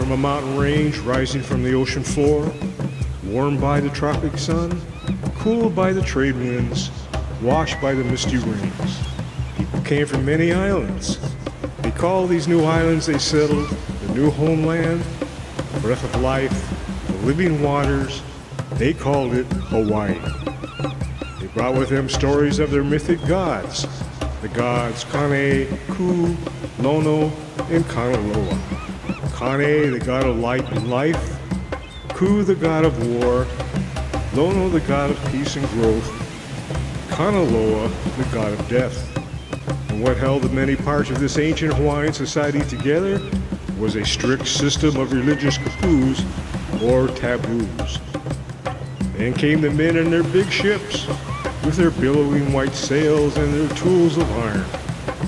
from a mountain range rising from the ocean floor, warmed by the tropic sun, cooled by the trade winds, washed by the misty rains. People came from many islands. They called these new islands they settled the new homeland, the breath of life, the living waters. They called it Hawaii. They brought with them stories of their mythic gods, the gods Kane, Ku, Lono, and Kanaloa. Kane, the god of light and life, Ku, the god of war, Lono, the god of peace and growth, Kanaloa, the god of death. And what held the many parts of this ancient Hawaiian society together was a strict system of religious kapus, or taboos. Then came the men in their big ships, with their billowing white sails and their tools of iron.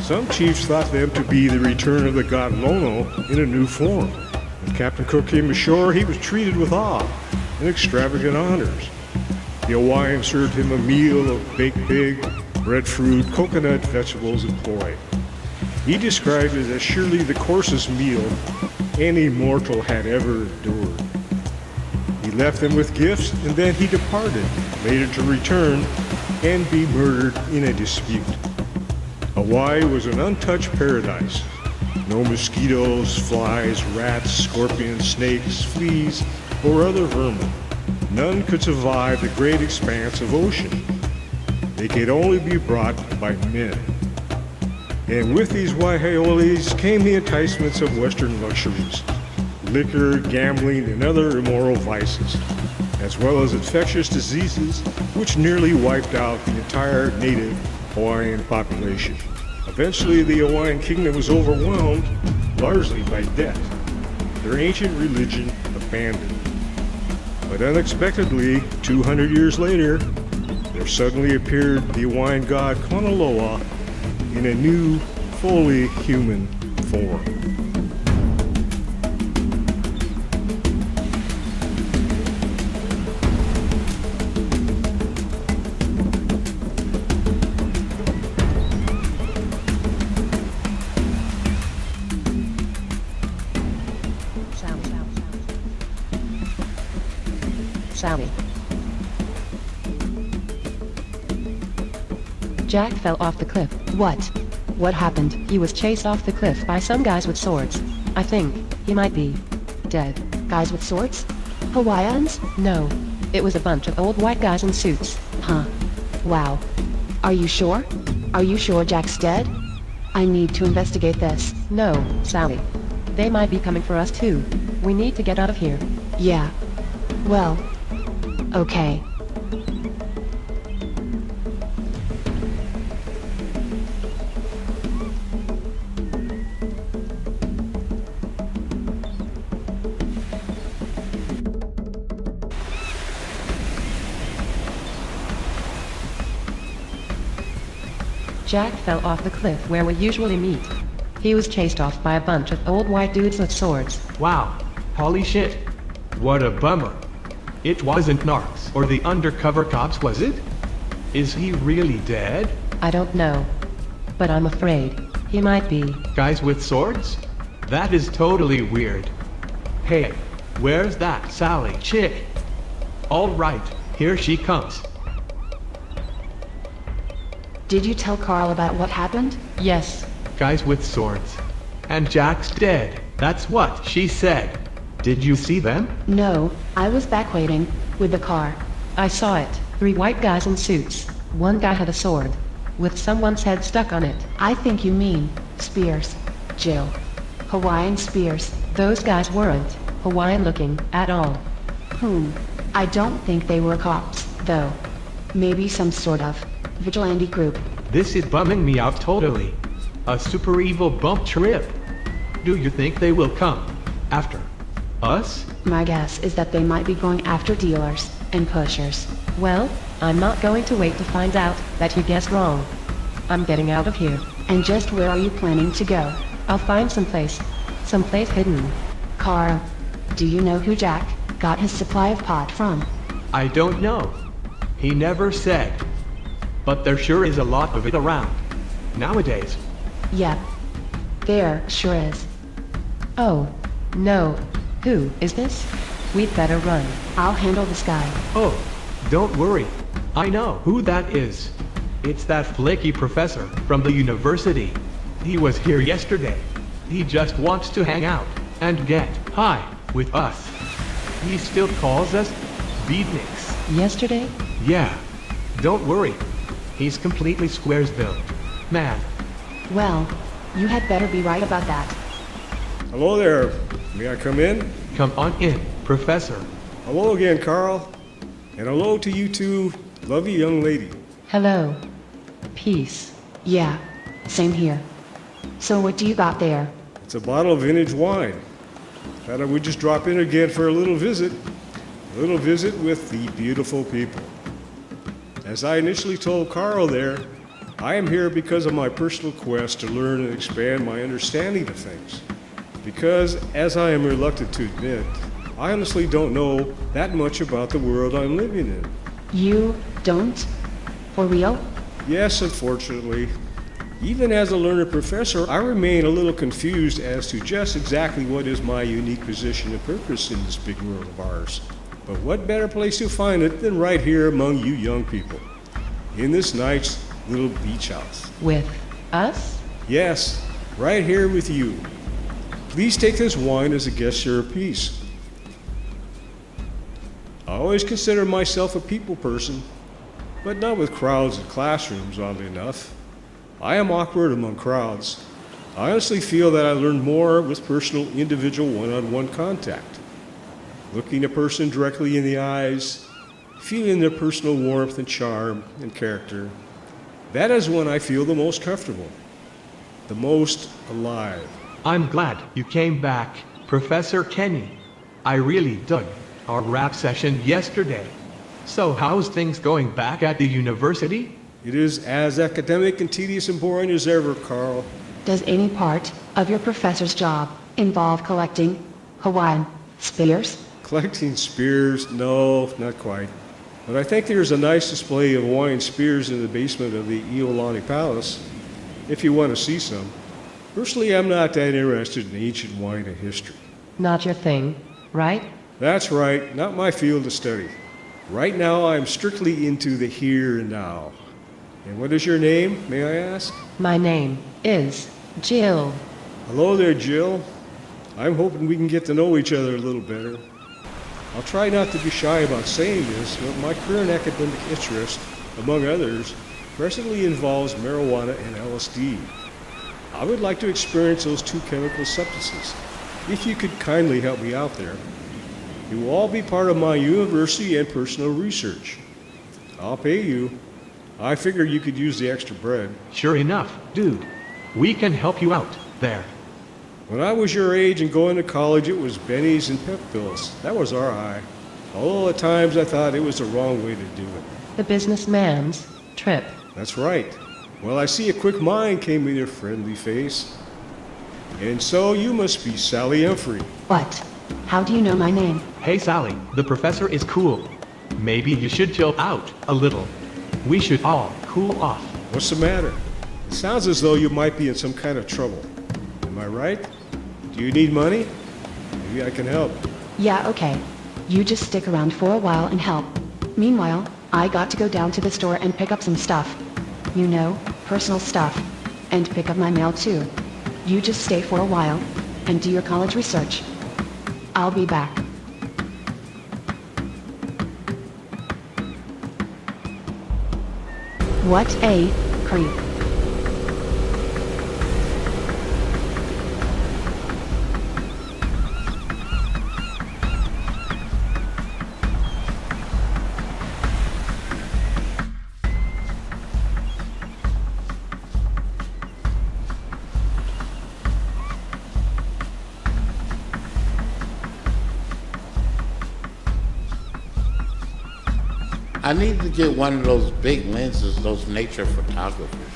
Some chiefs thought them to be the return of the god Lono in a new form. When Captain Cook came ashore, he was treated with awe and extravagant honors. The Hawaiian served him a meal of baked pig, breadfruit, coconut, vegetables, and poi. He described it as surely the coarsest meal any mortal had ever endured. He left them with gifts, and then he departed, later to return and be murdered in a dispute. Hawaii was an untouched paradise. No mosquitoes, flies, rats, scorpions, snakes, fleas, or other vermin. None could survive the great expanse of ocean. They could only be brought by men. And with these waiheolis came the enticements of Western luxuries, liquor, gambling, and other immoral vices, as well as infectious diseases which nearly wiped out the entire native Hawaiian population. Eventually, the Hawaiian kingdom was overwhelmed, largely by debt, their ancient religion abandoned. But unexpectedly, 200 years later, there suddenly appeared the Hawaiian god Kanaloa in a new, fully human form. Sally. Jack fell off the cliff. What? What happened? He was chased off the cliff by some guys with swords. I think he might be dead. Guys with swords? Hawaiians? No, it was a bunch of old white guys in suits. Huh. Wow. Are you sure? Are you sure Jack's dead? I need to investigate this. No, Sally. They might be coming for us too. We need to get out of here. Yeah. Well. Okay. Jack fell off the cliff where we usually meet. He was chased off by a bunch of old white dudes with swords. Wow. Holy shit. What a bummer. It wasn't narcs or the undercover cops, was it? Is he really dead? I don't know. But I'm afraid he might be. Guys with swords? That is totally weird. Hey, where's that Sally chick? All right, here she comes. Did you tell Carl about what happened? Yes. Guys with swords. And Jack's dead. That's what she said. Did you see them? No, I was back waiting, with the car. I saw it. 3 white guys in suits. One guy had a sword, with someone's head stuck on it. I think you mean spears. Jill. Hawaiian spears. Those guys weren't Hawaiian looking at all. I don't think they were cops, though. Maybe some sort of vigilante group. This is bumming me out totally. A super evil bump trip. Do you think they will come after us? My guess is that they might be going after dealers and pushers. Well, I'm not going to wait to find out that you guessed wrong. I'm getting out of here. And just where are you planning to go? I'll find someplace hidden. Carl, do you know who Jack got his supply of pot from? I don't know. He never said. But there sure is a lot of it around nowadays. Yep. There sure is. Oh, no. Who is this? We'd better run. I'll handle this guy. Oh, don't worry. I know who that is. It's that flaky professor from the university. He was here yesterday. He just wants to hang out and get high with us. He still calls us beatniks. Yesterday? Yeah, don't worry. He's completely Squaresville. Man, Well, you had better be right about that. Hello there. May I come in? come on in, Professor. Hello again, Carl. And hello to you two, lovely young lady. Hello. Peace. Yeah, same here. So what do you got there? It's a bottle of vintage wine. Thought I would just drop in again for a little visit. A little visit with the beautiful people. As I initially told Carl there, I am here because of my personal quest to learn and expand my understanding of things. Because, as I am reluctant to admit, I honestly don't know that much about the world I'm living in. You don't? For real? Yes, unfortunately. Even as a learned professor, I remain a little confused as to just exactly what is my unique position and purpose in this big world of ours. But what better place to find it than right here among you young people, in this nice little beach house. With us? Yes, right here with you. Please take this wine as a gesture of peace. I always consider myself a people person, but not with crowds and classrooms, oddly enough. I am awkward among crowds. I honestly feel that I learn more with personal, individual, one-on-one contact. Looking a person directly in the eyes, feeling their personal warmth and charm and character. That is when I feel the most comfortable, the most alive. I'm glad you came back, Professor Kenny. I really dug our rap session yesterday. So how's things going back at the university? It is as academic and tedious and boring as ever, Carl. Does any part of your professor's job involve collecting Hawaiian spears? Collecting spears? No, not quite. But I think there's a nice display of Hawaiian spears in the basement of the Iolani Palace, if you want to see some. Personally, I'm not that interested in ancient wine and history. Not your thing, right? That's right, not my field of study. Right now, I'm strictly into the here and now. And what is your name, may I ask? My name is Jill. Hello there, Jill. I'm hoping we can get to know each other a little better. I'll try not to be shy about saying this, but my current academic interest, among others, presently involves marijuana and LSD. I would like to experience those two chemical substances. If you could kindly help me out there. It will all be part of my university and personal research. I'll pay you. I figure you could use the extra bread. Sure enough, dude. We can help you out there. When I was your age and going to college, it was bennies and pep pills. That was our high. Although at times I thought it was the wrong way to do it. The businessman's trip. That's right. Well, I see a quick mind came in your friendly face. And so you must be Sally Humphrey. What? How do you know my name? Hey Sally, the professor is cool. Maybe you should chill out a little. We should all cool off. What's the matter? It sounds as though you might be in some kind of trouble. Am I right? Do you need money? Maybe I can help. Yeah, okay. You just stick around for a while and help. Meanwhile, I got to go down to the store and pick up some stuff. You know, personal stuff. And pick up my mail too. You just stay for a while and do your college research. I'll be back. What a creep. I need to get one of those big lenses, those nature photographers,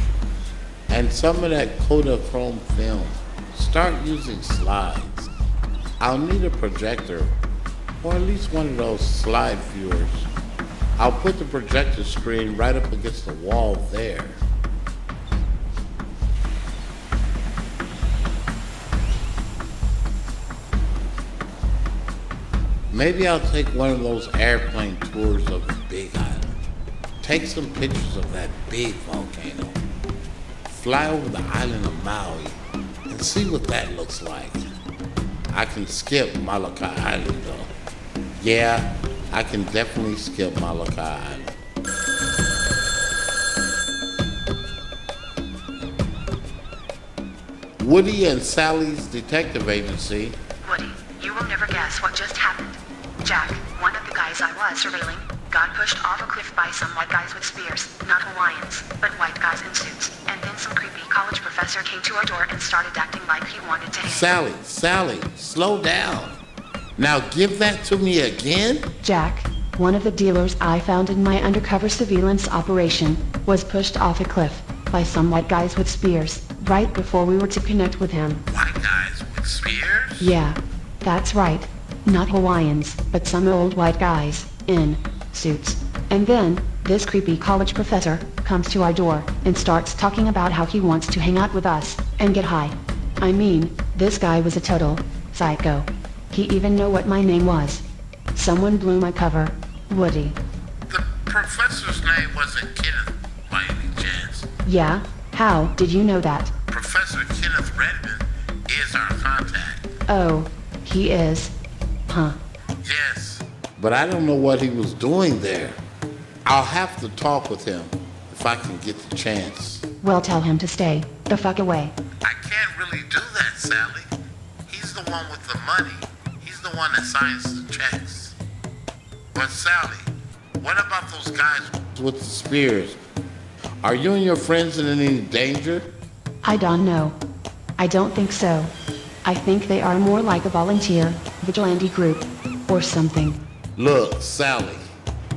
and some of that Kodachrome film. Start using slides. I'll need a projector, or at least one of those slide viewers. I'll put the projector screen right up against the wall there. Maybe I'll take one of those airplane tours of the Big Island. Take some pictures of that big volcano. Fly over the island of Maui and see what that looks like. I can skip Molokai Island though. Yeah, I can definitely skip Molokai Island. Woody and Sally's detective agency. Woody, you will never guess what just happened. Jack, one of the guys I was surveilling, got pushed off a cliff by some white guys with spears, not Hawaiians, but white guys in suits. And then some creepy college professor came to our door and started acting like he wanted to hang. Sally, slow down. Now give that to me again? Jack, one of the dealers I found in my undercover surveillance operation, was pushed off a cliff by some white guys with spears, right before we were to connect with him. White guys with spears? Yeah, that's right. Not Hawaiians, but some old white guys, in suits. And then, this creepy college professor comes to our door and starts talking about how he wants to hang out with us and get high. I mean, this guy was a total psycho. He even knew what my name was. Someone blew my cover. Woody. The professor's name wasn't Kenneth, by any chance. Yeah? How did you know that? Professor Kenneth Redmond is our contact. Oh, he is. Huh. Yes, but I don't know what he was doing there. I'll have to talk with him if I can get the chance. Well, tell him to stay the fuck away. I can't really do that, Sally. He's the one with the money. He's the one that signs the checks. But Sally, what about those guys with the spears? Are you and your friends in any danger? I don't know. I don't think so. I think they are more like a volunteer, vigilante group, or something. Look, Sally,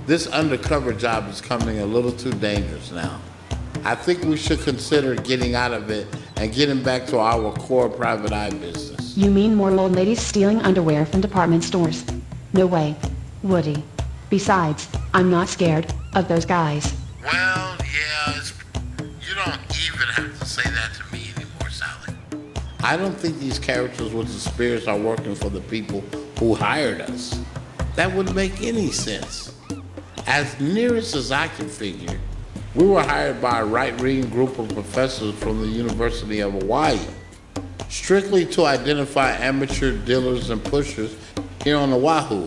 this undercover job is becoming a little too dangerous now. I think we should consider getting out of it and getting back to our core private eye business. You mean more old ladies stealing underwear from department stores? No way, Woody. Besides, I'm not scared of those guys. Well, yeah, you don't even have to say that to me anymore, Sally. I don't think these characters with the spears are working for the people who hired us. That wouldn't make any sense. As nearest as I can figure, we were hired by a right-wing group of professors from the University of Hawaii, strictly to identify amateur dealers and pushers here on Oahu.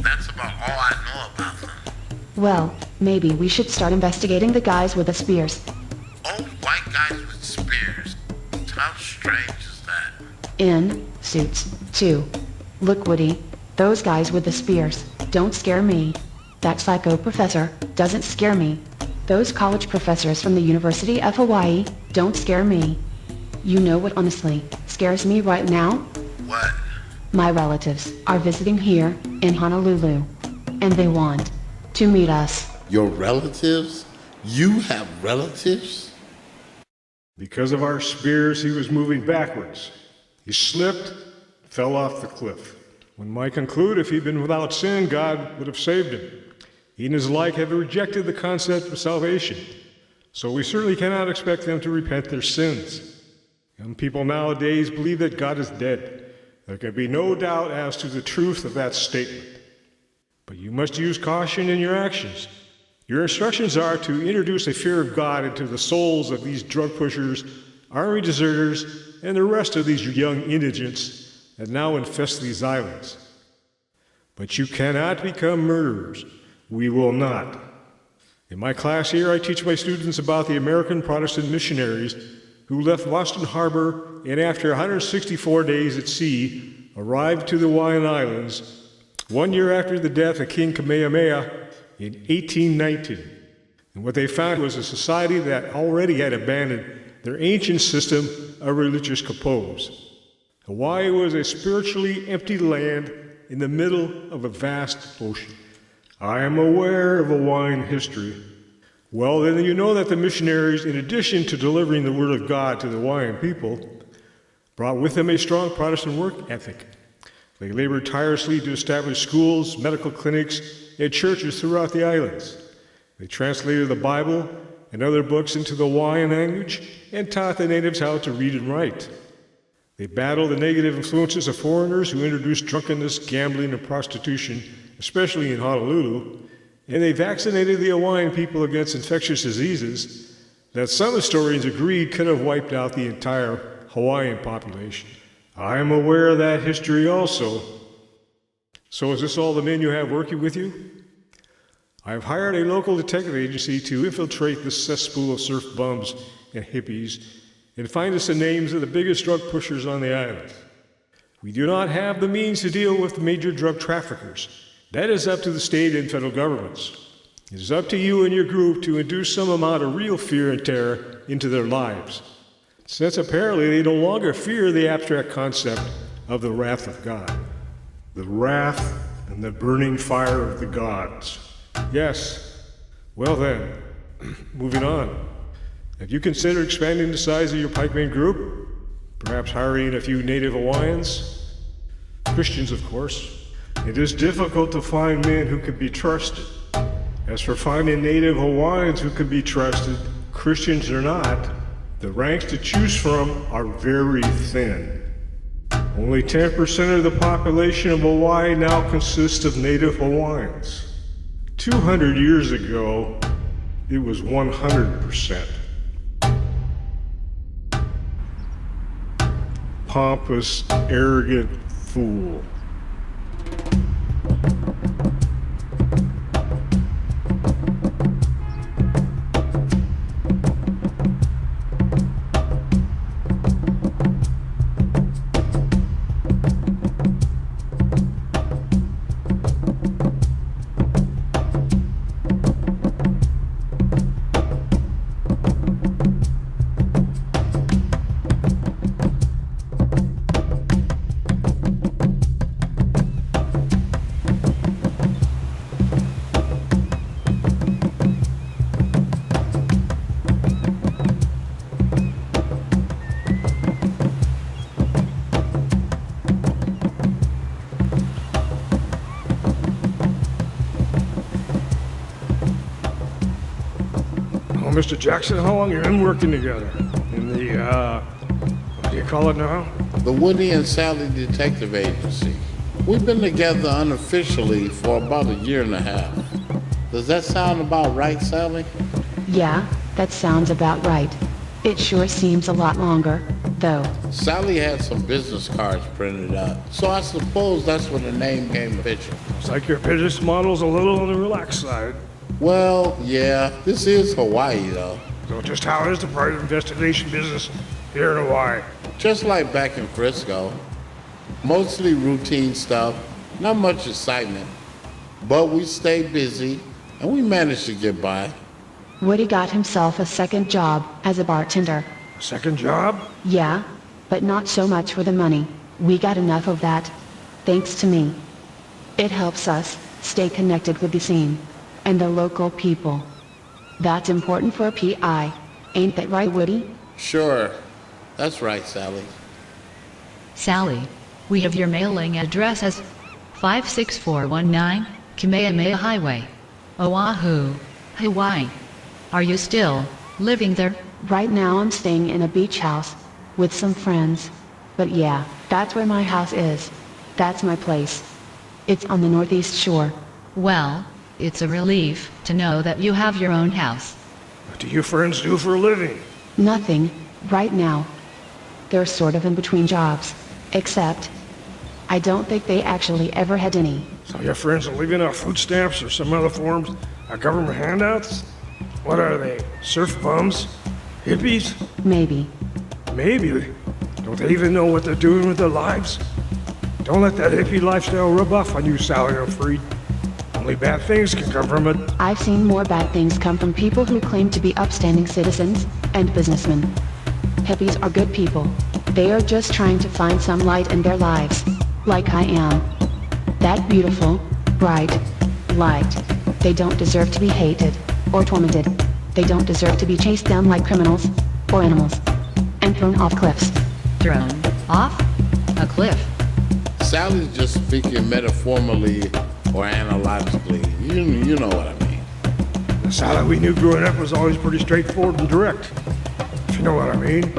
That's about all I know about them. Well, maybe we should start investigating the guys with the spears. Old white guys with spears. How strange is that? In suits, too. Look, Woody, those guys with the spears don't scare me. That psycho professor doesn't scare me. Those college professors from the University of Hawaii don't scare me. You know what honestly scares me right now? What? My relatives are visiting here in Honolulu, and they want to meet us. Your relatives? You have relatives? Because of our spears, he was moving backwards. He slipped, fell off the cliff. One might conclude if he'd been without sin, God would have saved him. He and his like have rejected the concept of salvation, so we certainly cannot expect them to repent their sins. Young people nowadays believe that God is dead. There can be no doubt as to the truth of that statement. But you must use caution in your actions. Your instructions are to introduce a fear of God into the souls of these drug pushers, army deserters, and the rest of these young indigents that now infest these islands. But you cannot become murderers. We will not. In my class here, I teach my students about the American Protestant missionaries who left Boston Harbor and after 164 days at sea, arrived to the Hawaiian Islands 1 year after the death of King Kamehameha in 1819. And what they found was a society that already had abandoned their ancient system of religious compose. Hawaii was a spiritually empty land in the middle of a vast ocean. I am aware of Hawaiian history. Well, then you know that the missionaries, in addition to delivering the Word of God to the Hawaiian people, brought with them a strong Protestant work ethic. They labored tirelessly to establish schools, medical clinics, and churches throughout the islands. They translated the Bible and other books into the Hawaiian language and taught the natives how to read and write. They battle the negative influences of foreigners who introduce drunkenness, gambling, and prostitution, especially in Honolulu, and they vaccinated the Hawaiian people against infectious diseases that some historians agreed could have wiped out the entire Hawaiian population. I am aware of that history also. So is this all the men you have working with you? I have hired a local detective agency to infiltrate this cesspool of surf bums and hippies and find us the names of the biggest drug pushers on the island. We do not have the means to deal with major drug traffickers. That is up to the state and federal governments. It is up to you and your group to induce some amount of real fear and terror into their lives, since apparently they no longer fear the abstract concept of the wrath of God. The wrath and the burning fire of the gods. Yes. Well then, moving on. Have you considered expanding the size of your pikeman group? Perhaps hiring a few native Hawaiians? Christians, of course. It is difficult to find men who can be trusted. As for finding native Hawaiians who can be trusted, Christians or not, the ranks to choose from are very thin. Only 10% of the population of Hawaii now consists of native Hawaiians. 200 years ago, it was 100%. Pompous, arrogant fool. Mr. Jackson, how long have you been working together? In the, what do you call it now? The Woody and Sally Detective Agency. We've been together unofficially for about a year and a half. Does that sound about right, Sally? Yeah, that sounds about right. It sure seems a lot longer, though. Sally had some business cards printed out, so I suppose that's when the name came official. Looks like your business model's a little on the relaxed side. Well, yeah, this is Hawaii, though. So just how is the private investigation business here in Hawaii? Just like back in Frisco. Mostly routine stuff, not much excitement. But we stay busy, and we manage to get by. Woody got himself a second job as a bartender. Second job? Yeah, but not so much for the money. We got enough of that, thanks to me. It helps us stay connected with the scene and the local people. That's important for a PI. Ain't that right, Woody? Sure. That's right, Sally. Sally, we have your mailing address as 56419 Kamehameha Highway, Oahu, Hawaii. Are you still living there? Right now I'm staying in a beach house with some friends. But yeah, that's where my house is. That's my place. It's on the northeast shore. Well, it's a relief to know that you have your own house. What do you friends do for a living? Nothing, right now. They're sort of in between jobs. Except, I don't think they actually ever had any. So your friends are living off food stamps or some other forms of government handouts? What are they? Surf bums? Hippies? Maybe. Maybe. Don't they even know what they're doing with their lives? Don't let that hippie lifestyle rub off on you, Sally or Freed. Only bad things can come from it. I've seen more bad things come from people who claim to be upstanding citizens and businessmen. Hippies are good people. They are just trying to find some light in their lives, like I am. That beautiful, bright light. They don't deserve to be hated or tormented. They don't deserve to be chased down like criminals or animals and thrown off cliffs. Thrown off a cliff. Sally's just speaking metaphorically or analogically. You know what I mean. The Sally we knew growing up was always pretty straightforward and direct. If you know what I mean.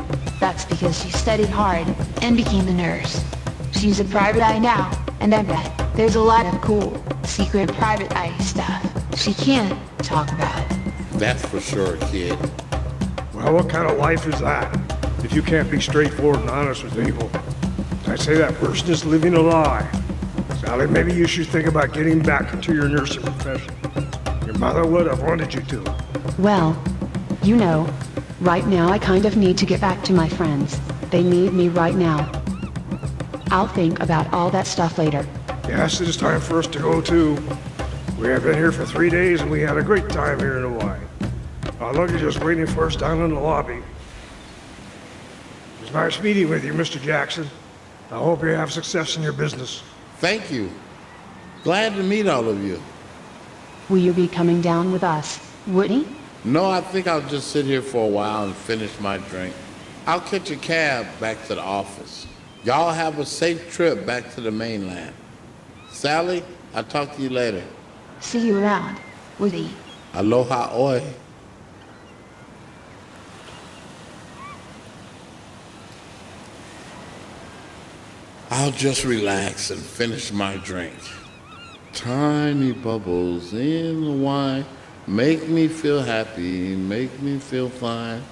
That's because she studied hard and became a nurse. She's a private eye now, and I bet there's a lot of cool, secret private eye stuff she can't talk about. That's for sure, kid. Well, what kind of life is that? If you can't be straightforward and honest with people, I say that person is living a lie. Sally, maybe you should think about getting back into your nursing profession. Your mother would have wanted you to. Well, you know, right now I kind of need to get back to my friends. They need me right now. I'll think about all that stuff later. Yes, it is time for us to go too. We have been here for 3 days and we had a great time here in Hawaii. Our luggage is waiting for us down in the lobby. It was nice meeting with you, Mr. Jackson. I hope you have success in your business. Thank you. Glad to meet all of you. Will you be coming down with us, Woody? No, I think I'll just sit here for a while and finish my drink. I'll catch a cab back to the office. Y'all have a safe trip back to the mainland. Sally, I'll talk to you later. See you around, Woody. Aloha oi. I'll just relax and finish my drink. Tiny bubbles in the wine make me feel happy, make me feel fine.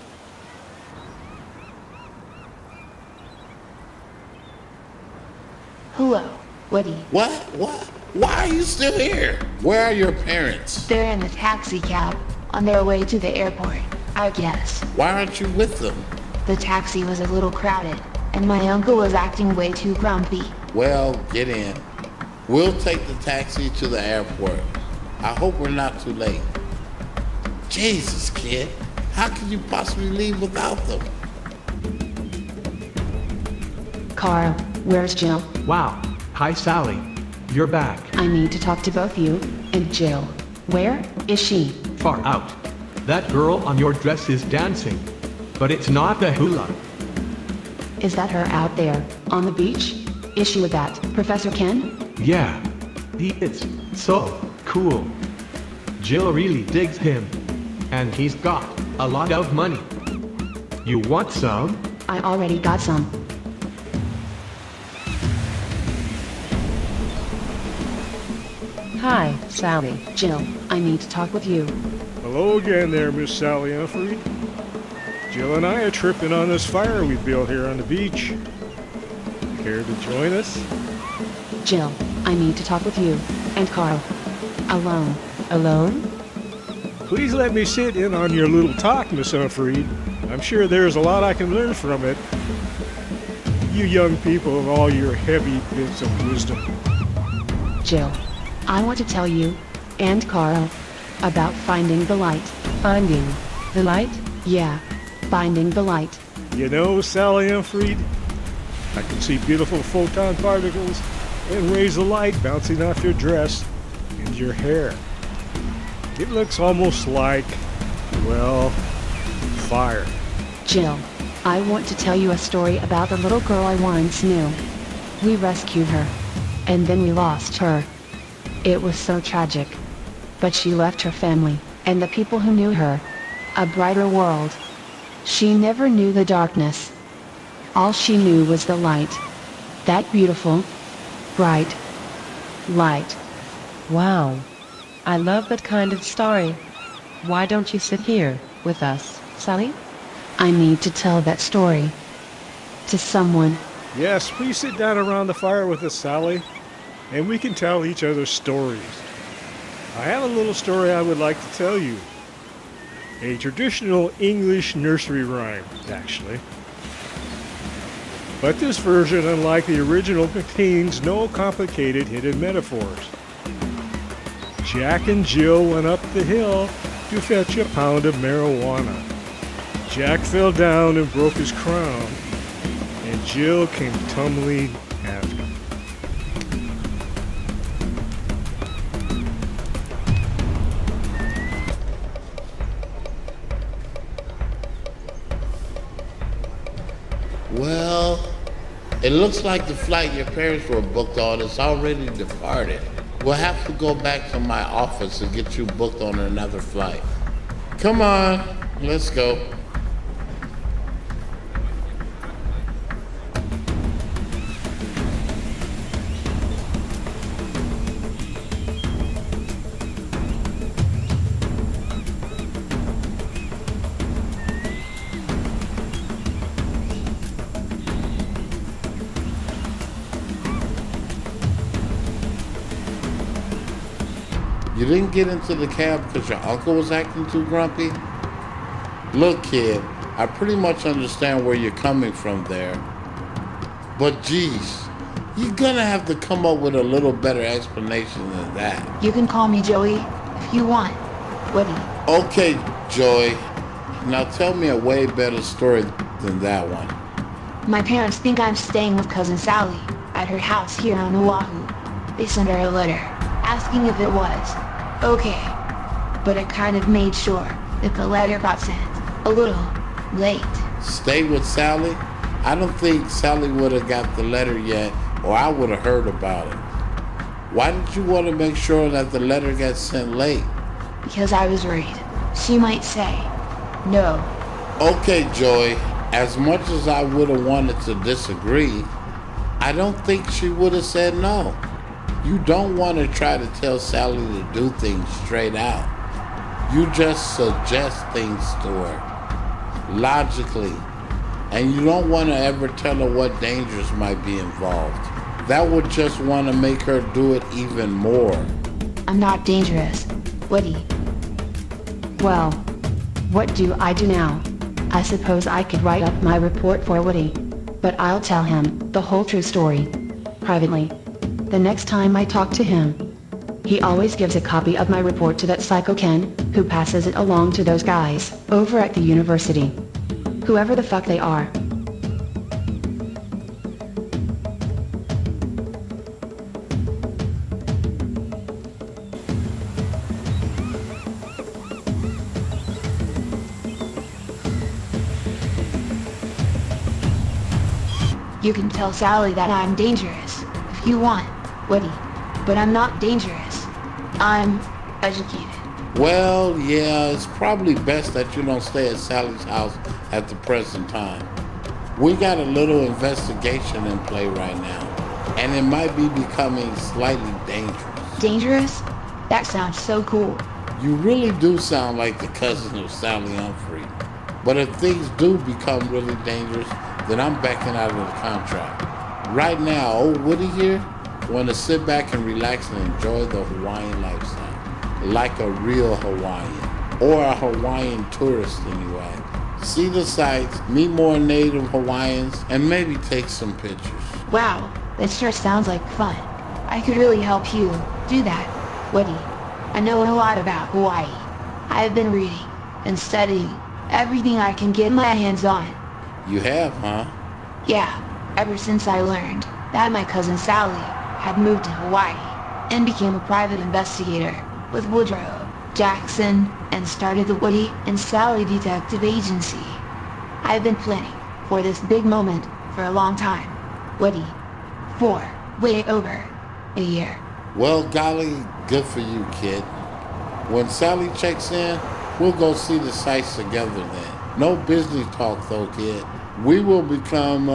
Hello, Woody. What? Why are you still here? Where are your parents? They're in a taxi cab on their way to the airport, I guess. Why aren't you with them? The taxi was a little crowded, and my uncle was acting way too grumpy. Well, get in. We'll take the taxi to the airport. I hope we're not too late. Jesus, kid. How could you possibly leave without them? Carl, where's Jill? Wow. Hi, Sally. You're back. I need to talk to both you and Jill. Where is she? Far out. That girl on your dress is dancing. But it's not a hula. Is that her out there, on the beach? Is she with that Professor Ken? Yeah. He is so cool. Jill really digs him. And he's got a lot of money. You want some? I already got some. Hi, Sally. Jill, I need to talk with you. Hello again there, Miss Sally Unfried. Jill and I are tripping on this fire we built here on the beach. Care to join us? Jill, I need to talk with you and Carl. Alone. Alone? Please let me sit in on your little talk, Miss Unfried. I'm sure there's a lot I can learn from it. You young people and all your heavy bits of wisdom. Jill, I want to tell you and Carl about finding the light. Finding the light? Yeah, finding the light. You know, Sally Unfried, I can see beautiful photon particles and rays of light bouncing off your dress and your hair. It looks almost like, well, fire. Jill, I want to tell you a story about the little girl I once knew. We rescued her, and then we lost her. It was so tragic. But she left her family, and the people who knew her, a brighter world. She never knew the darkness. All she knew was the light. That beautiful, bright light. Wow. I love that kind of story. Why don't you sit here with us, Sally? I need to tell that story to someone. Yes, please sit down around the fire with us, Sally, and we can tell each other stories. I have a little story I would like to tell you. A traditional English nursery rhyme, actually. But this version, unlike the original, contains no complicated hidden metaphors. Jack and Jill went up the hill to fetch a pound of marijuana. Jack fell down and broke his crown, and Jill came tumbling after. Well, it looks like the flight your parents were booked on is already departed. We'll have to go back to my office and get you booked on another flight. Come on, let's go. You didn't get into the cab because your uncle was acting too grumpy? Look, kid, I pretty much understand where you're coming from there. But geez, you're gonna have to come up with a little better explanation than that. You can call me Joey if you want. Woody. Okay, Joey. Now tell me a way better story than that one. My parents think I'm staying with Cousin Sally at her house here on Oahu. They sent her a letter asking if it was okay. But I kind of made sure that the letter got sent a little late. Stay with Sally? I don't think Sally would have got the letter yet, or I would have heard about it. Why did you want to make sure that the letter got sent late? Because I was worried she might say no. Okay, Joey, as much as I would have wanted to disagree, I don't think she would have said no. You don't want to try to tell Sally to do things straight out. You just suggest things to her, logically. And you don't want to ever tell her what dangers might be involved. That would just want to make her do it even more. I'm not dangerous, Woody. Well, what do I do now? I suppose I could write up my report for Woody, but I'll tell him the whole true story, privately. The next time I talk to him. He always gives a copy of my report to that psycho Ken, who passes it along to those guys over at the university. Whoever the fuck they are. You can tell Sally that I'm dangerous, if you want, Woody. But I'm not dangerous. I'm educated. Well, yeah, it's probably best that you don't stay at Sally's house at the present time. We got a little investigation in play right now, and it might be becoming slightly dangerous. Dangerous? That sounds so cool. You really do sound like the cousin of Sally Humphrey. But if things do become really dangerous, then I'm backing out of the contract. Right now, old Woody here want to sit back and relax and enjoy the Hawaiian lifestyle, like a real Hawaiian, or a Hawaiian tourist anyway. See the sights, meet more native Hawaiians, and maybe take some pictures. Wow, that sure sounds like fun. I could really help you do that, Woody. I know a lot about Hawaii. I've been reading and studying everything I can get my hands on. You have, huh? Yeah, ever since I learned that my cousin Sally had moved to Hawaii and became a private investigator with Woodrow Jackson and started the Woody and Sally Detective Agency. I've been planning for this big moment for a long time, Woody. For way over a year. Well, golly, good for you, kid. When Sally checks in, we'll go see the sights together then. No business talk though, kid. We will become,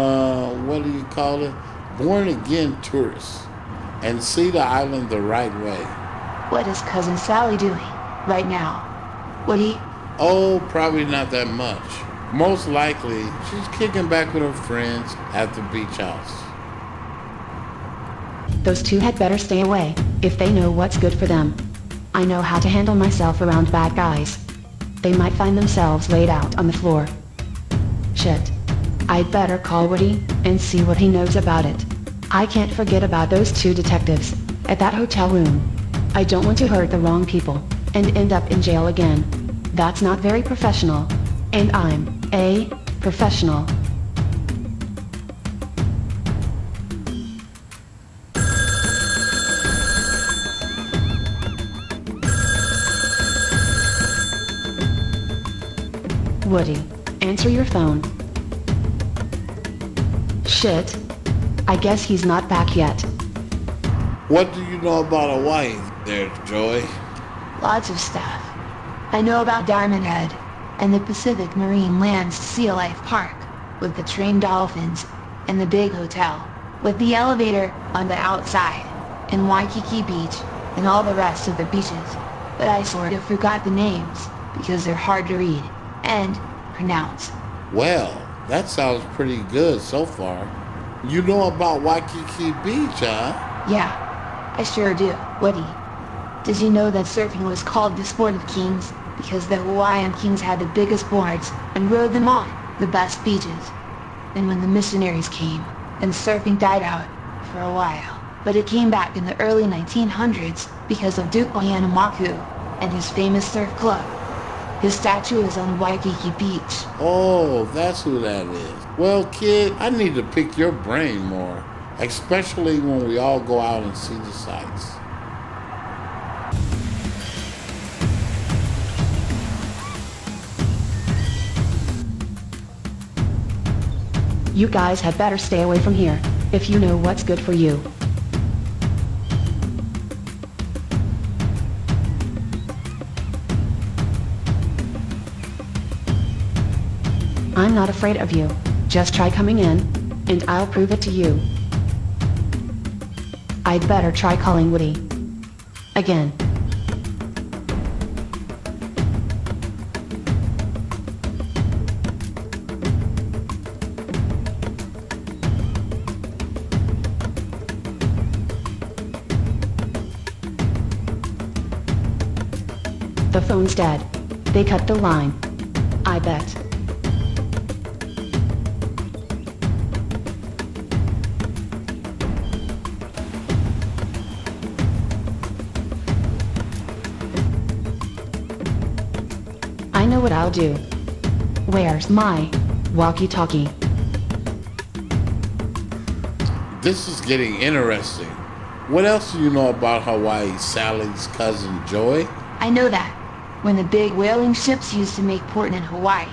what do you call it? Born again tourists and see the island the right way. What is Cousin Sally doing right now, Woody? Oh, probably not that much. Most likely, she's kicking back with her friends at the beach house. Those two had better stay away, if they know what's good for them. I know how to handle myself around bad guys. They might find themselves laid out on the floor. Shit. I'd better call Woody and see what he knows about it. I can't forget about those two detectives at that hotel room. I don't want to hurt the wrong people and end up in jail again. That's not very professional. And I'm a professional. Woody, answer your phone. Shit. I guess he's not back yet. What do you know about Hawaii there, Joey? Lots of stuff. I know about Diamond Head and the Pacific Marine Lands Sea Life Park with the trained dolphins and the big hotel with the elevator on the outside and Waikiki Beach and all the rest of the beaches. But I sort of forgot the names because they're hard to read and pronounce. Well, that sounds pretty good so far. You know about Waikiki Beach, huh? Yeah, I sure do, Woody. Did you know that surfing was called the sport of kings? Because the Hawaiian kings had the biggest boards and rode them on the best beaches. Then when the missionaries came, and surfing died out for a while. But it came back in the early 1900s because of Duke Ohianamaku and his famous surf club. His statue is on Waikiki Beach. Oh, that's who that is. Well, kid, I need to pick your brain more, especially when we all go out and see the sights. You guys had better stay away from here, if you know what's good for you. I'm not afraid of you. Just try coming in, and I'll prove it to you. I'd better try calling Woody. Again. The phone's dead. They cut the line. I bet. I know what I'll do. Where's my walkie-talkie? This is getting interesting. What else do you know about Hawaii, Sally's cousin Joy? I know that. When the big whaling ships used to make port in Hawaii,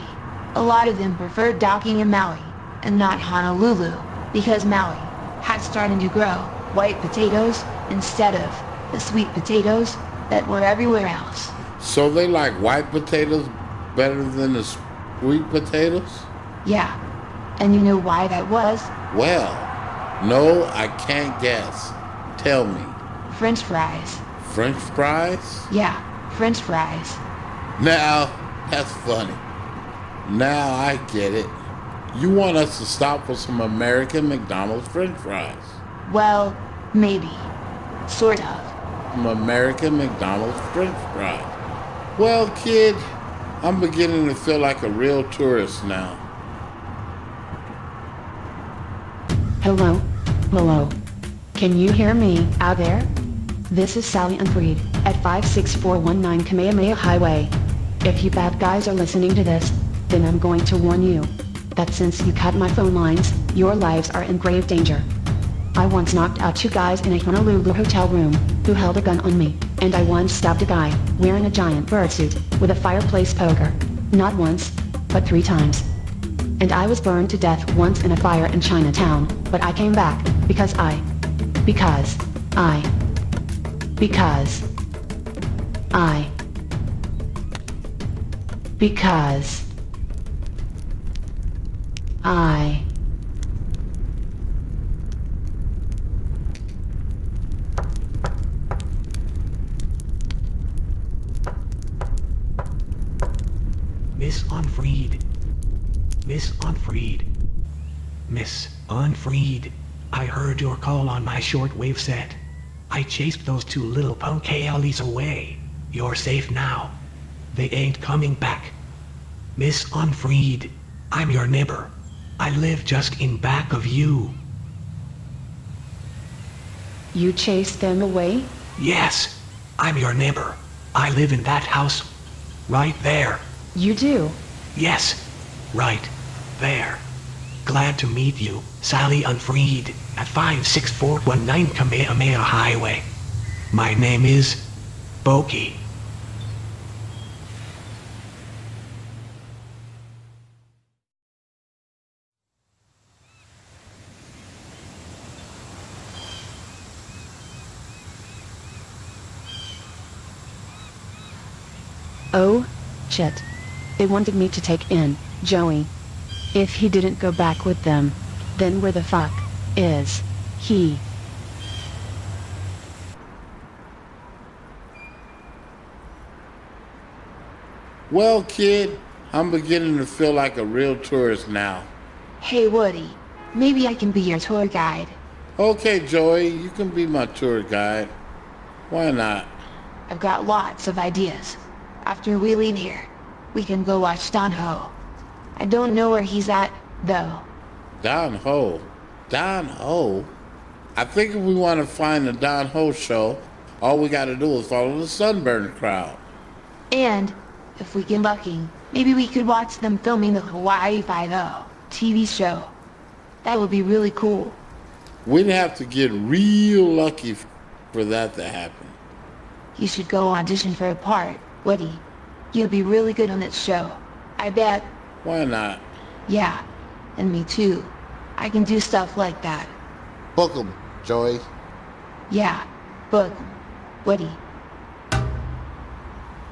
a lot of them preferred docking in Maui and not Honolulu because Maui had started to grow white potatoes instead of the sweet potatoes that were everywhere else. So they like white potatoes better than the sweet potatoes? Yeah. And you know why that was? Well, no, I can't guess. Tell me. French fries. French fries? Yeah, French fries. Now, that's funny. Now I get it. You want us to stop for some American McDonald's French fries. Well, maybe. Sort of. Some American McDonald's French fries. Well, kid, I'm beginning to feel like a real tourist now. Hello? Hello? Can you hear me out there? This is Sally Unfreed at 56419 Kamehameha Highway. If you bad guys are listening to this, then I'm going to warn you that since you cut my phone lines, your lives are in grave danger. I once knocked out 2 guys in a Honolulu hotel room who held a gun on me, and I once stabbed a guy wearing a giant bird suit with a fireplace poker. Not once, but 3 times. And I was burned to death once in a fire in Chinatown, but I came back because I Miss Unfreed. Miss Unfreed. Miss Unfreed. I heard your call on my shortwave set. I chased those 2 little punk Ali's away. You're safe now. They ain't coming back. Miss Unfreed, I'm your neighbor. I live just in back of you. You chased them away? Yes, I'm your neighbor. I live in that house. Right there. You do? Yes, right there. Glad to meet you, Sally Unfreed, at 56419 Kamehameha Highway. My name is Boki. Oh, shit. They wanted me to take in Joey. If he didn't go back with them, then where the fuck is he? Well, kid, I'm beginning to feel like a real tourist now. Hey Woody, maybe I can be your tour guide. Okay, Joey, you can be my tour guide. Why not? I've got lots of ideas. After we leave here, we can go watch Don Ho. I don't know where he's at, though. Don Ho. Don Ho? I think if we want to find the Don Ho show, all we got to do is follow the Sunburn crowd. And, if we get lucky, maybe we could watch them filming the Hawaii Five-0 TV show. That would be really cool. We'd have to get real lucky for that to happen. You should go audition for a part, Woody. You'd be really good on that show. I bet. Why not? Yeah, and me too. I can do stuff like that. Book 'em, Joey. Yeah, book 'em. Woody.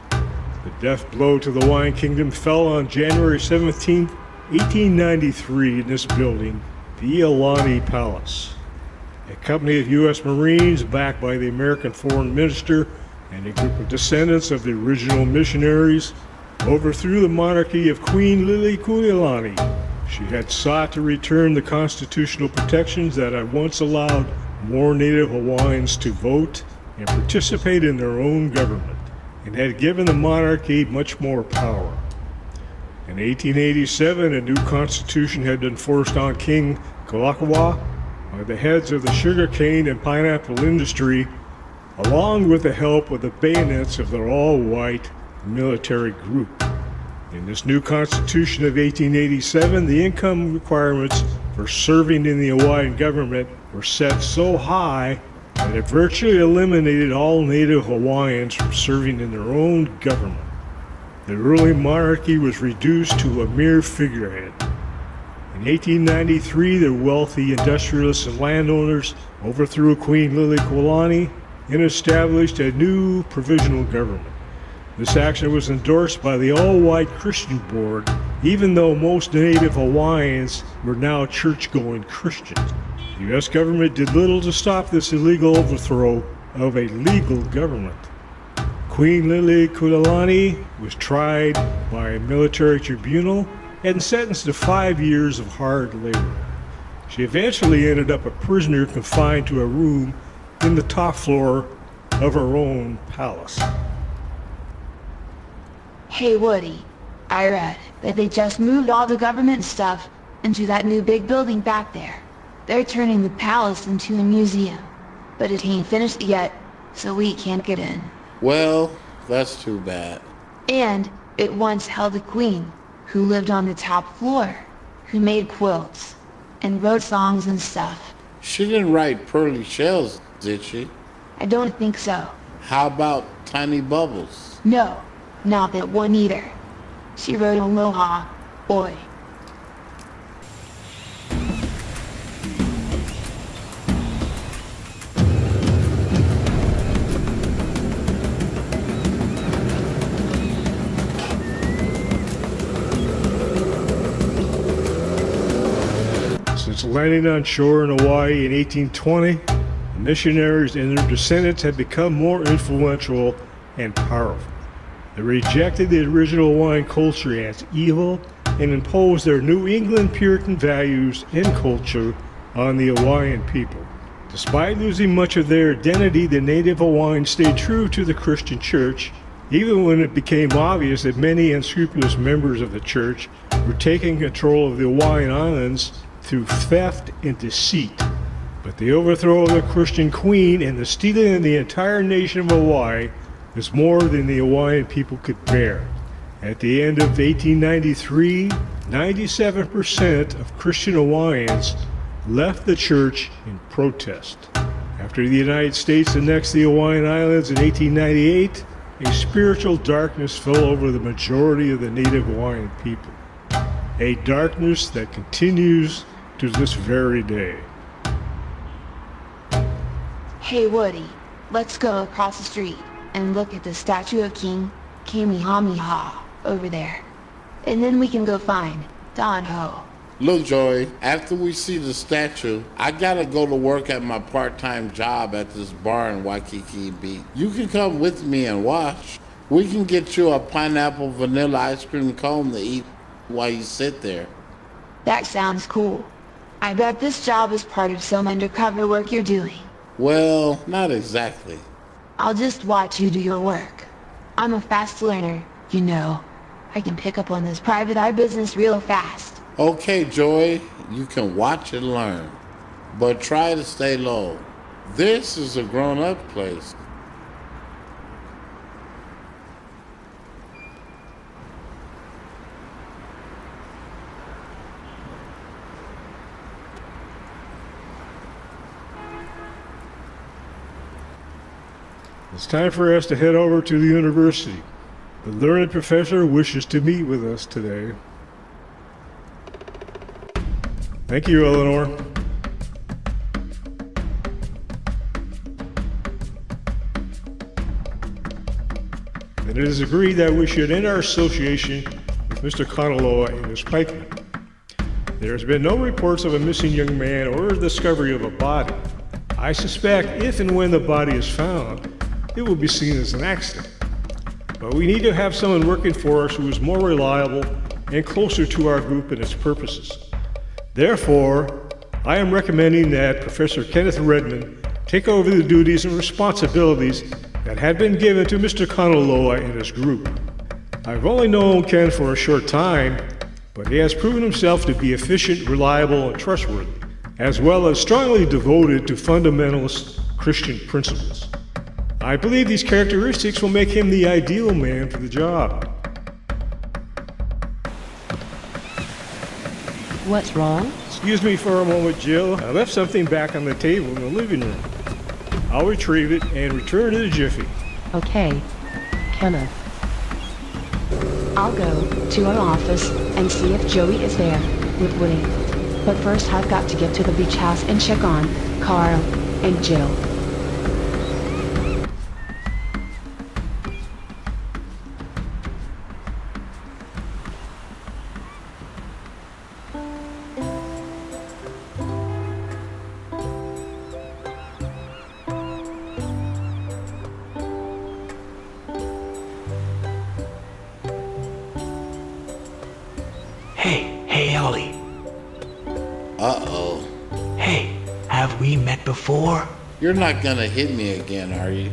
The death blow to the Hawaiian Kingdom fell on January 17, 1893 in this building, the Iolani Palace. A company of U.S. Marines, backed by the American Foreign Minister and a group of descendants of the original missionaries, overthrew the monarchy of Queen Liliuokalani. She had sought to return the constitutional protections that had once allowed more Native Hawaiians to vote and participate in their own government, and had given the monarchy much more power. In 1887, a new constitution had been forced on King Kalakaua by the heads of the sugarcane and pineapple industry, along with the help of the bayonets of their all-white military group. In this new constitution of 1887, the income requirements for serving in the Hawaiian government were set so high that it virtually eliminated all Native Hawaiians from serving in their own government. The early monarchy was reduced to a mere figurehead. In 1893, the wealthy industrialists and landowners overthrew Queen Liliuokalani and established a new provisional government. This action was endorsed by the all-white Christian board, even though most Native Hawaiians were now church-going Christians. The U.S. government did little to stop this illegal overthrow of a legal government. Queen Liliuokalani was tried by a military tribunal and sentenced to 5 years of hard labor. She eventually ended up a prisoner confined to a room in the top floor of her own palace. Hey Woody, I read that they just moved all the government stuff into that new big building back there. They're turning the palace into a museum, but it ain't finished yet, so we can't get in. Well, that's too bad. And it once held a queen who lived on the top floor, who made quilts and wrote songs and stuff. She didn't write Pearly Shells, did she? I don't think so. How about Tiny Bubbles? No, not that one either. She wrote Aloha, Boy. Since landing on shore in Hawaii in 1820, the missionaries and their descendants had become more influential and powerful. They rejected the original Hawaiian culture as evil and imposed their New England Puritan values and culture on the Hawaiian people. Despite losing much of their identity, the native Hawaiians stayed true to the Christian church, even when it became obvious that many unscrupulous members of the church were taking control of the Hawaiian Islands through theft and deceit. But the overthrow of the Christian queen and the stealing of the entire nation of Hawaii was more than the Hawaiian people could bear. At the end of 1893, 97% of Christian Hawaiians left the church in protest. After the United States annexed the Hawaiian Islands in 1898, a spiritual darkness fell over the majority of the native Hawaiian people. A darkness that continues to this very day. Hey Woody, let's go across the street and look at the statue of King Kamehameha over there. And then we can go find Don Ho. Look, Joey, after we see the statue, I gotta go to work at my part-time job at this bar in Waikiki Beach. You can come with me and watch. We can get you a pineapple vanilla ice cream cone to eat while you sit there. That sounds cool. I bet this job is part of some undercover work you're doing. Well, not exactly. I'll just watch you do your work. I'm a fast learner, you know. I can pick up on this private eye business real fast. Okay, Joy, you can watch and learn, but try to stay low. This is a grown-up place. It's time for us to head over to the university. The learned professor wishes to meet with us today. Thank you, Eleanor. And it is agreed that we should end our association with Mr. Kanaloa and his pikemen. There has been no reports of a missing young man or a discovery of a body. I suspect if and when the body is found, it will be seen as an accident. But we need to have someone working for us who is more reliable and closer to our group and its purposes. Therefore, I am recommending that Professor Kenneth Redmond take over the duties and responsibilities that had been given to Mr. Kanaloa and his group. I've only known Ken for a short time, but he has proven himself to be efficient, reliable, and trustworthy, as well as strongly devoted to fundamentalist Christian principles. I believe these characteristics will make him the ideal man for the job. What's wrong? Excuse me for a moment, Jill. I left something back on the table in the living room. I'll retrieve it and return in a jiffy. Okay. Kenneth. I'll go to our office and see if Joey is there with Woody. But first I've got to get to the beach house and check on Carl and Jill. Hey, Ollie. Uh-oh. Hey, have we met before? You're not gonna hit me again, are you?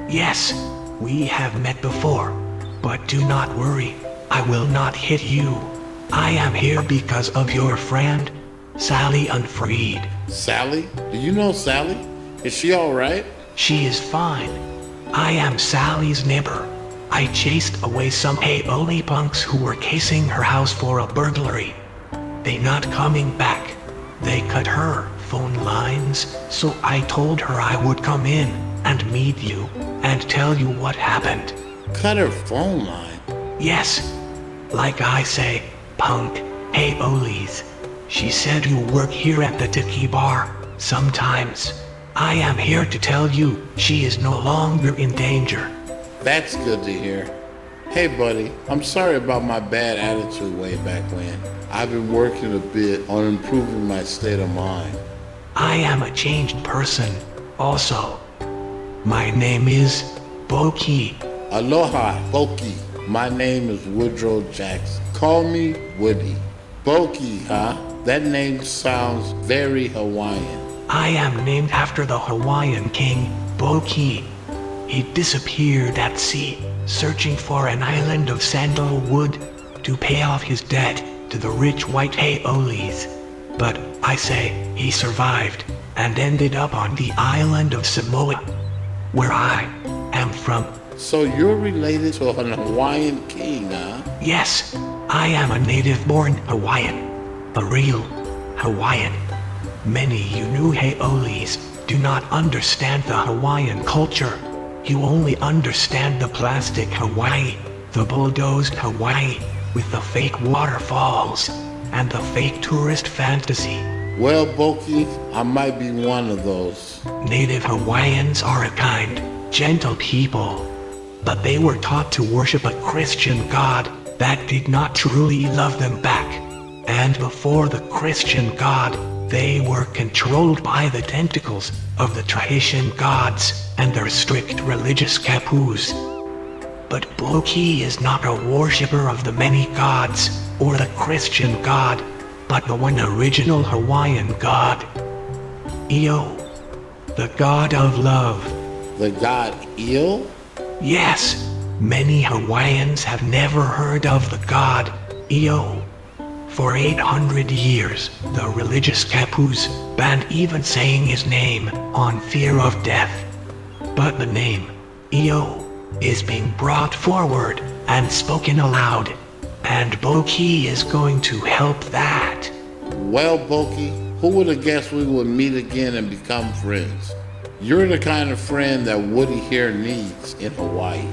Yes, we have met before. But do not worry, I will not hit you. I am here because of your friend, Sally Unfreed. Sally? Do you know Sally? Is she alright? She is fine. I am Sally's neighbor. I chased away some Haoli punks who were casing her house for a burglary. They not coming back. They cut her phone lines, so I told her I would come in and meet you and tell you what happened. Cut her phone line? Yes, like I say, punk, Haolis. She said you work here at the Tiki Bar sometimes. I am here to tell you she is no longer in danger. That's good to hear. Hey buddy, I'm sorry about my bad attitude way back when. I've been working a bit on improving my state of mind. I am a changed person, also. My name is Boki. Aloha, Boki. My name is Woodrow Jackson. Call me Woody. Boki, huh? That name sounds very Hawaiian. I am named after the Hawaiian king, Boki. He disappeared at sea, searching for an island of sandalwood to pay off his debt to the rich white Haolis. But I say he survived and ended up on the island of Samoa, where I am from. So you're related to an Hawaiian king, huh? Yes, I am a native-born Hawaiian, a real Hawaiian. Many Yunu Haolis do not understand the Hawaiian culture. You only understand the plastic Hawaii, the bulldozed Hawaii, with the fake waterfalls, and the fake tourist fantasy. Well, Boki, I might be one of those. Native Hawaiians are a kind, gentle people. But they were taught to worship a Christian God that did not truly love them back. And before the Christian God, they were controlled by the tentacles of the Tahitian gods and their strict religious capus. But Boki is not a worshipper of the many gods or the Christian God, but the one original Hawaiian God. Io, the god of love. The god Eel? Yes, many Hawaiians have never heard of the god Io. For 800 years, the religious Kapus banned even saying his name on fear of death. But the name Io is being brought forward and spoken aloud, and Boki is going to help that. Well, Boki, who would have guessed we would meet again and become friends? You're the kind of friend that Woody here needs in Hawaii.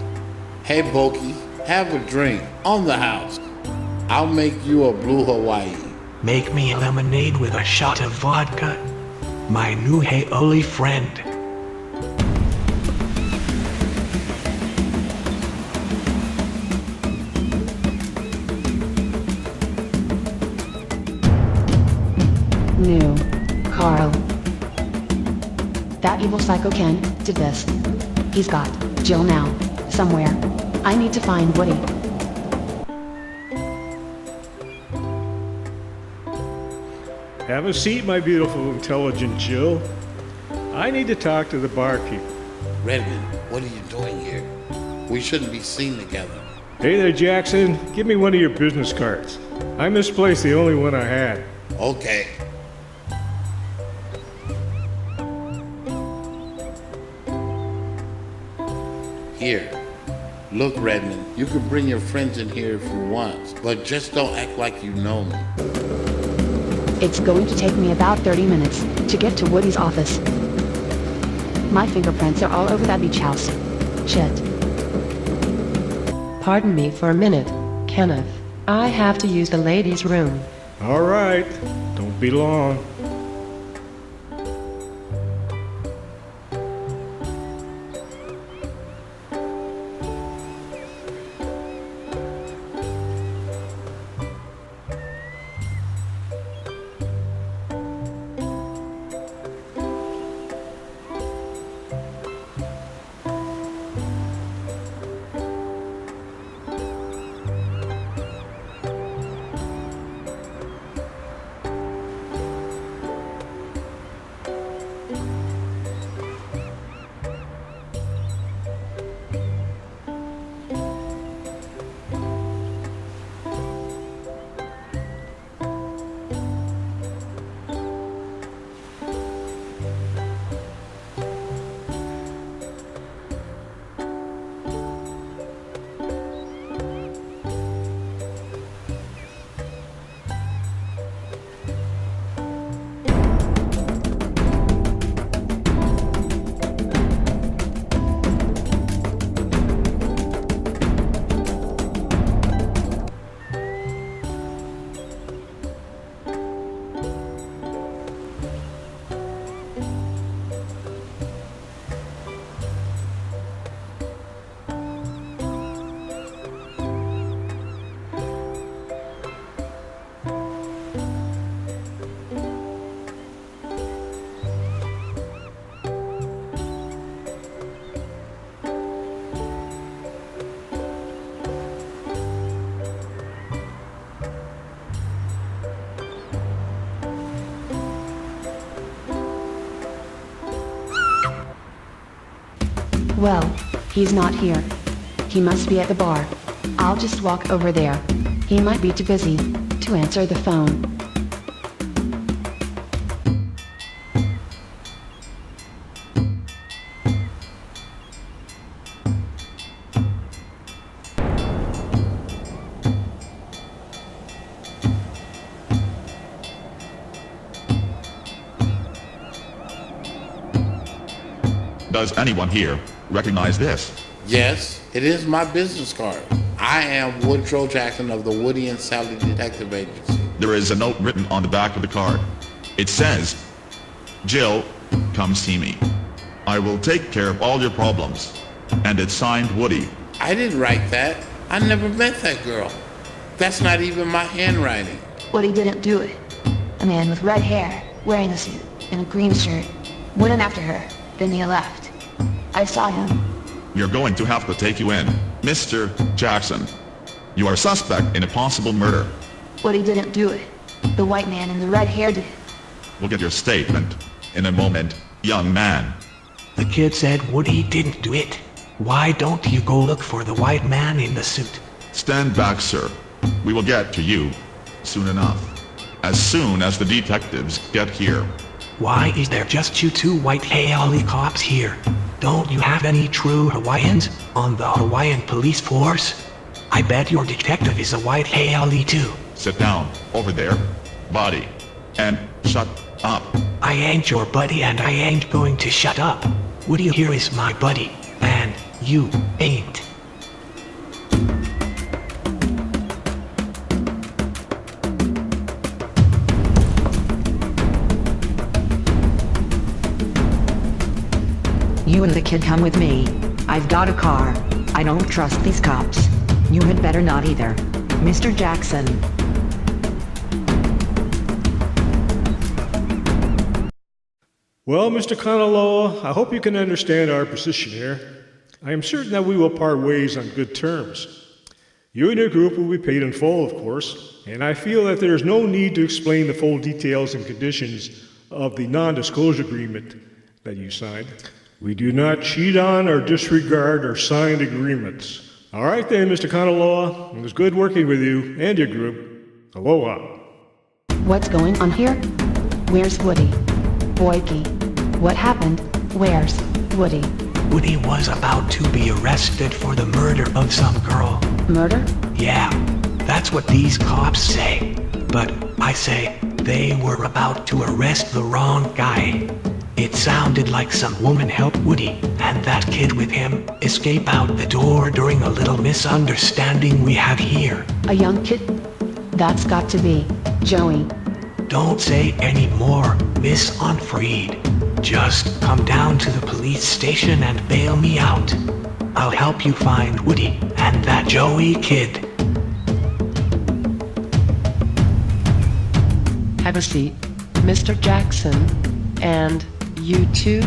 Hey, Boki, have a drink on the house. I'll make you a blue Hawaii. Make me a lemonade with a shot of vodka. My new Haoli friend. New. Carl. That evil psycho Ken did this. He's got Jill now, somewhere. I need to find Woody. Have a seat, my beautiful, intelligent Jill. I need to talk to the barkeep. Redmond, what are you doing here? We shouldn't be seen together. Hey there, Jackson. Give me one of your business cards. I misplaced the only one I had. Okay. Here. Look, Redmond, you can bring your friends in here if you want, but just don't act like you know me. It's going to take me about 30 minutes to get to Woody's office. My fingerprints are all over that beach house. Shit. Pardon me for a minute, Kenneth. I have to use the ladies' room. All right. Don't be long. Well, he's not here. He must be at the bar. I'll just walk over there. He might be too busy to answer the phone. Does anyone here recognize this? Yes, it is my business card. I am Woodrow Jackson of the Woody and Sally Detective Agency. There is a note written on the back of the card. It says, Jill, come see me. I will take care of all your problems. And it's signed Woody. I didn't write that. I never met that girl. That's not even my handwriting. Woody didn't do it. A man with red hair, wearing a suit, and a green shirt, went in after her. Then he left. I saw him. We're going to have to take you in, Mr. Jackson. You are suspect in a possible murder. Woody didn't do it. The white man in the red hair did. We'll get your statement in a moment, young man. The kid said Woody didn't do it. Why don't you go look for the white man in the suit? Stand back, sir. We will get to you soon enough. As soon as the detectives get here. Why is there just you two white Haole cops here? Don't you have any true Hawaiians on the Hawaiian police force? I bet your detective is a white Haole too. Sit down, over there. Body. And shut up. I ain't your buddy and I ain't going to shut up. Woody here is my buddy, and you ain't. You and the kid come with me. I've got a car. I don't trust these cops. You had better not either. Mr. Jackson. Well, Mr. Kanaloa, I hope you can understand our position here. I am certain that we will part ways on good terms. You and your group will be paid in full, of course, and I feel that there is no need to explain the full details and conditions of the non-disclosure agreement that you signed. We do not cheat on or disregard our signed agreements. All right then, Mr. Kanaloa, it was good working with you and your group. Aloha. What's going on here? Where's Woody? Boyke. What happened? Where's Woody? Woody was about to be arrested for the murder of some girl. Murder? Yeah, that's what these cops say. But I say, they were about to arrest the wrong guy. It sounded like some woman helped Woody and that kid with him escape out the door during a little misunderstanding we had here. A young kid? That's got to be Joey. Don't say any more, Miss Unfried. Just come down to the police station and bail me out. I'll help you find Woody and that Joey kid. Have a seat, Mr. Jackson, and you too,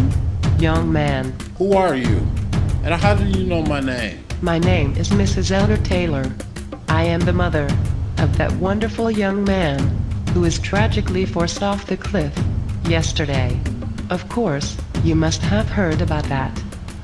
young man. Who are you? And how do you know my name? My name is Mrs. Elder Taylor. I am the mother of that wonderful young man who was tragically forced off the cliff yesterday. Of course, you must have heard about that,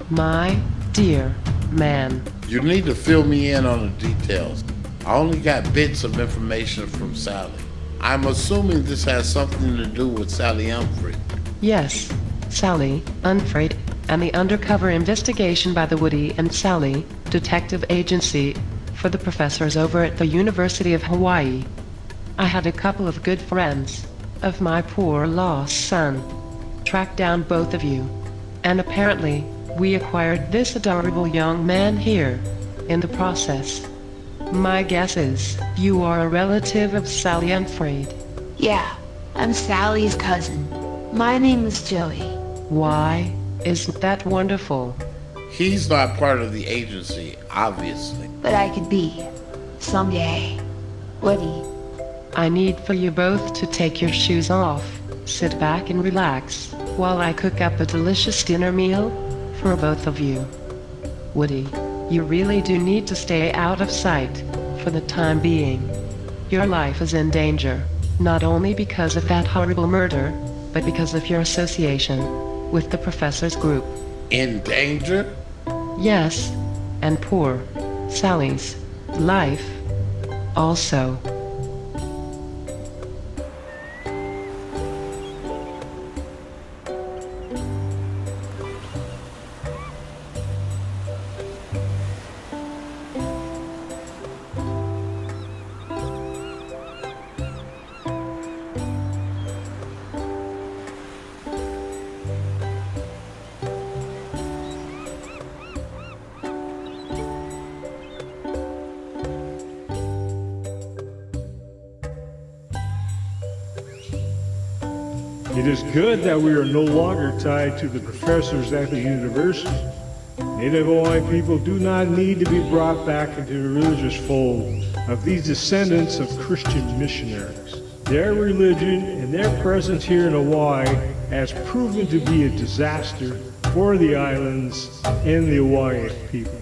my dear man. You need to fill me in on the details. I only got bits of information from Sally. I'm assuming this has something to do with Sally Humphrey. Yes, Sally, Unfried, and the undercover investigation by the Woody and Sally Detective Agency for the professors over at the University of Hawaii. I had a couple of good friends of my poor lost son track down both of you, and apparently we acquired this adorable young man here in the process. My guess is you are a relative of Sally Unfried. Yeah, I'm Sally's cousin. My name is Joey. Why, isn't that wonderful? He's not part of the agency, obviously. But I could be. Someday. Woody. I need for you both to take your shoes off, sit back and relax, while I cook up a delicious dinner meal for both of you. Woody, you really do need to stay out of sight for the time being. Your life is in danger, not only because of that horrible murder, but because of your association with the professor's group. In danger? Yes, and poor Sally's life also. It is good that we are no longer tied to the professors at the university. Native Hawaiian people do not need to be brought back into the religious fold of these descendants of Christian missionaries. Their religion and their presence here in Hawaii has proven to be a disaster for the islands and the Hawaiian people.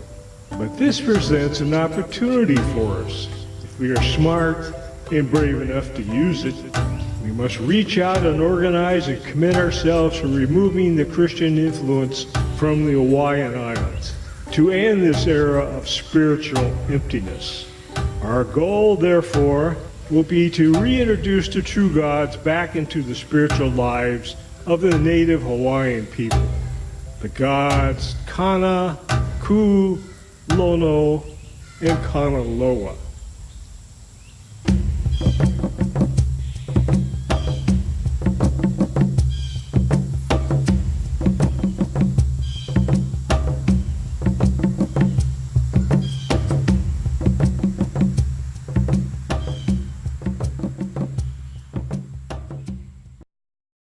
But this presents an opportunity for us, if we are smart and brave enough to use it. We must reach out and organize and commit ourselves to removing the Christian influence from the Hawaiian Islands to end this era of spiritual emptiness. Our goal, therefore, will be to reintroduce the true gods back into the spiritual lives of the native Hawaiian people. The gods Kana, Ku, Lono, and Kanaloa.